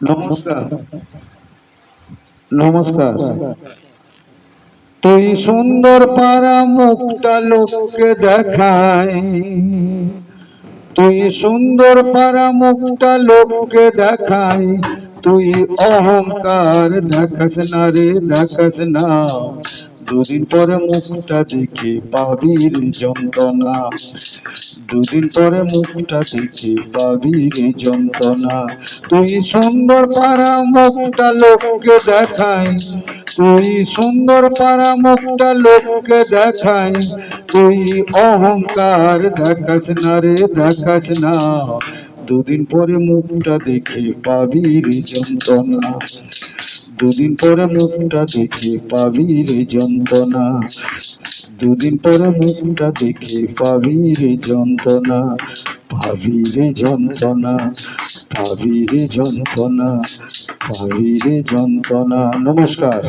নমস্কার। নমস্কার। তুই সুন্দর পারা মুখটা লোককে দেখাই, তুই সুন্দর পারা মুখটা লোককে দেখাই, তুই অহংকার দেখাস না রে, দেখাস না। দুদিন পরে মুখটা দেখে পাবি রে যন্ত্রণা, দুদিন পরে মুখটা দেখে পাবি রে যন্ত্রণা। তুই সুন্দর পারা মুখটা লোককে দেখাই, তুই সুন্দর পারা মুখটা লোককে দেখাই, তুই অহংকার দেখাস না রে, দেখাস না। দুদিন পরে মুখটা দেখে পাবি রে যন্ত্রণা, দুদিন পরে মুখটা দেখে পাবি রে যন্ত্রণা, দুদিন পরে মুখটা দেখে পাবি রে যন্ত্রণা, পাবি রে যন্ত্রণা, পাবি রে যন্ত্রণা, পাবি রে যন্ত্রণা। নমস্কার।